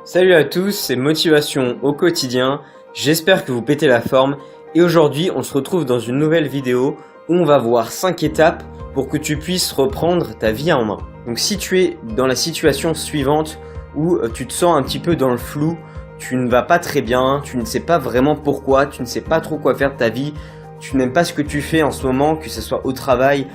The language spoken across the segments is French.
Salut à tous, c'est Motivation au quotidien, j'espère que vous pétez la forme et aujourd'hui on se retrouve dans une nouvelle vidéo où on va voir 5 étapes pour que tu puisses reprendre ta vie en main. Donc si tu es dans la situation suivante où tu te sens un petit peu dans le flou, tu ne vas pas très bien, tu ne sais pas vraiment pourquoi, tu ne sais pas trop quoi faire de ta vie, tu n'aimes pas ce que tu fais en ce moment, que ce soit au travail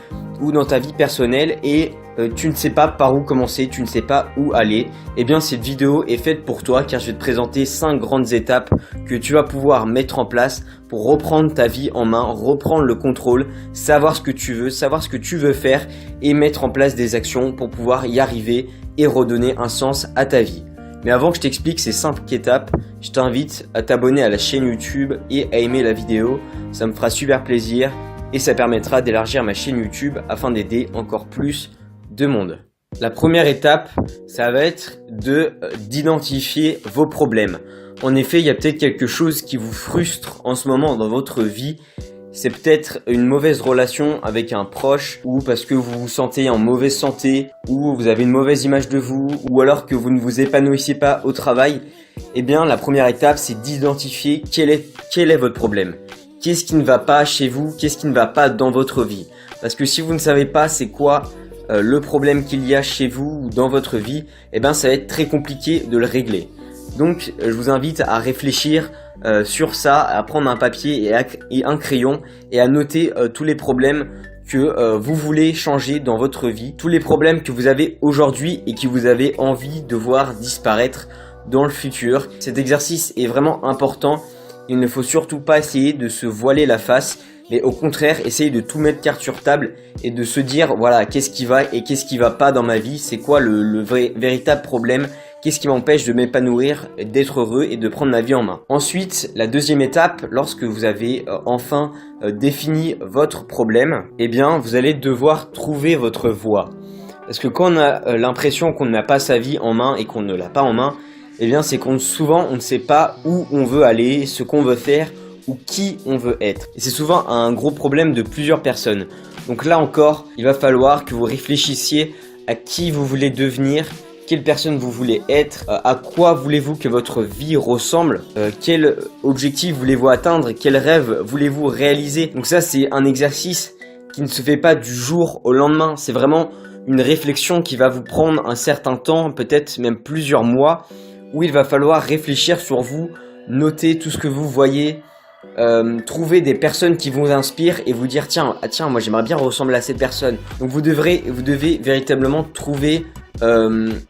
ou dans ta vie personnelle et tu ne sais pas par où commencer, tu ne sais pas où aller, eh bien cette vidéo est faite pour toi car je vais te présenter 5 grandes étapes que tu vas pouvoir mettre en place pour reprendre ta vie en main, reprendre le contrôle, savoir ce que tu veux faire et mettre en place des actions pour pouvoir y arriver et redonner un sens à ta vie. Mais avant que je t'explique ces 5 étapes, je t'invite à t'abonner à la chaîne YouTube et à aimer la vidéo, ça me fera super plaisir et ça permettra d'élargir ma chaîne YouTube afin d'aider encore plus de monde. La première étape, ça va être d'identifier vos problèmes. En effet, il y a peut-être quelque chose qui vous frustre en ce moment dans votre vie. C'est peut-être une mauvaise relation avec un proche ou parce que vous vous sentez en mauvaise santé ou vous avez une mauvaise image de vous ou alors que vous ne vous épanouissez pas au travail. Eh bien, la première étape, c'est d'identifier quel est votre problème. Qu'est-ce qui ne va pas chez vous? Qu'est-ce qui ne va pas dans votre vie? Parce que si vous ne savez pas c'est quoi le problème qu'il y a chez vous ou dans votre vie, eh bien ça va être très compliqué de le régler. Donc je vous invite à réfléchir sur ça, à prendre un papier et un crayon et à noter tous les problèmes que vous voulez changer dans votre vie, tous les problèmes que vous avez aujourd'hui et que vous avez envie de voir disparaître dans le futur. Cet exercice est vraiment important, il ne faut surtout pas essayer de se voiler la face, mais au contraire, essayer de tout mettre carte sur table et de se dire, voilà, qu'est-ce qui va et qu'est-ce qui va pas dans ma vie, c'est quoi le véritable problème, qu'est-ce qui m'empêche de m'épanouir, d'être heureux et de prendre ma vie en main. Ensuite, la deuxième étape, lorsque vous avez enfin défini votre problème, eh bien, vous allez devoir trouver votre voie. Parce que quand on a l'impression qu'on n'a pas sa vie en main et qu'on ne l'a pas en main, eh bien, c'est souvent on ne sait pas où on veut aller, ce qu'on veut faire, ou qui on veut être. Et c'est souvent un gros problème de plusieurs personnes. Donc là encore, il va falloir que vous réfléchissiez à qui vous voulez devenir, quelle personne vous voulez être, à quoi voulez-vous que votre vie ressemble, quel objectif voulez-vous atteindre, quel rêve voulez-vous réaliser. Donc ça, c'est un exercice qui ne se fait pas du jour au lendemain. C'est vraiment une réflexion qui va vous prendre un certain temps, peut-être même plusieurs mois, où il va falloir réfléchir sur vous, noter tout ce que vous voyez, trouver des personnes qui vous inspirent et vous dire tiens moi j'aimerais bien ressembler à cette personne. Donc vous devez véritablement trouver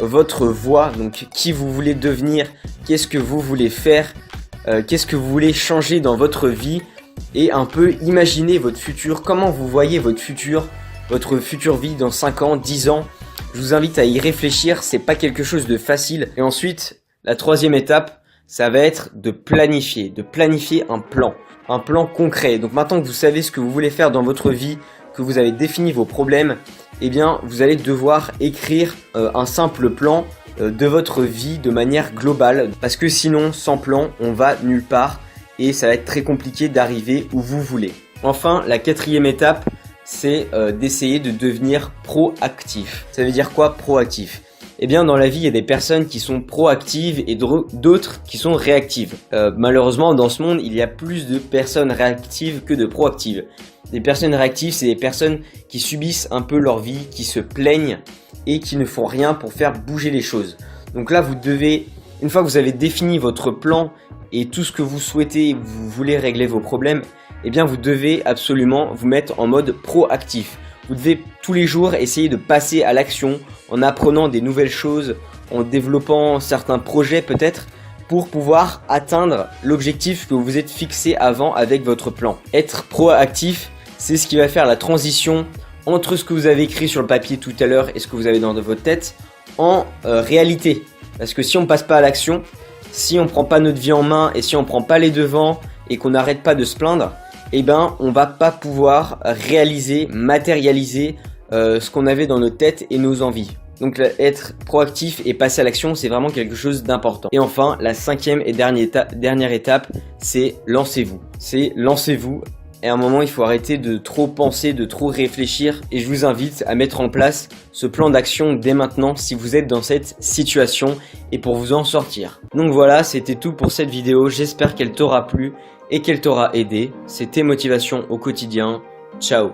votre voie, donc qui vous voulez devenir, qu'est-ce que vous voulez faire, qu'est-ce que vous voulez changer dans votre vie et un peu imaginer votre futur, comment vous voyez votre future vie dans 5 ans, 10 ans. Je vous invite à y réfléchir, c'est pas quelque chose de facile. Et ensuite, la troisième étape, ça va être de planifier un plan concret. Donc maintenant que vous savez ce que vous voulez faire dans votre vie, que vous avez défini vos problèmes, eh bien vous allez devoir écrire un simple plan de votre vie de manière globale. Parce que sinon, sans plan, on va nulle part et ça va être très compliqué d'arriver où vous voulez. Enfin, la quatrième étape, c'est d'essayer de devenir proactif. Ça veut dire quoi, proactif ? Eh bien, dans la vie, il y a des personnes qui sont proactives et d'autres qui sont réactives. Malheureusement, dans ce monde, il y a plus de personnes réactives que de proactives. Les personnes réactives, c'est des personnes qui subissent un peu leur vie, qui se plaignent et qui ne font rien pour faire bouger les choses. Donc là, vous devez, une fois que vous avez défini votre plan et tout ce que vous souhaitez, vous voulez régler vos problèmes, eh bien, vous devez absolument vous mettre en mode proactif. Vous devez tous les jours essayer de passer à l'action en apprenant des nouvelles choses, en développant certains projets peut-être pour pouvoir atteindre l'objectif que vous vous êtes fixé avant avec votre plan. Être proactif, c'est ce qui va faire la transition entre ce que vous avez écrit sur le papier tout à l'heure et ce que vous avez dans votre tête en réalité. Parce que si on ne passe pas à l'action, si on ne prend pas notre vie en main et si on ne prend pas les devants et qu'on n'arrête pas de se plaindre, eh ben, on va pas pouvoir réaliser, matérialiser ce qu'on avait dans notre tête et nos envies. Donc être proactif et passer à l'action, c'est vraiment quelque chose d'important. Et enfin, la cinquième et dernière étape, c'est lancez-vous. C'est lancez-vous. Et à un moment, il faut arrêter de trop penser, de trop réfléchir. Et je vous invite à mettre en place ce plan d'action dès maintenant si vous êtes dans cette situation et pour vous en sortir. Donc voilà, c'était tout pour cette vidéo. J'espère qu'elle t'aura plu et qu'elle t'aura aidé. C'était Motivation au quotidien. Ciao.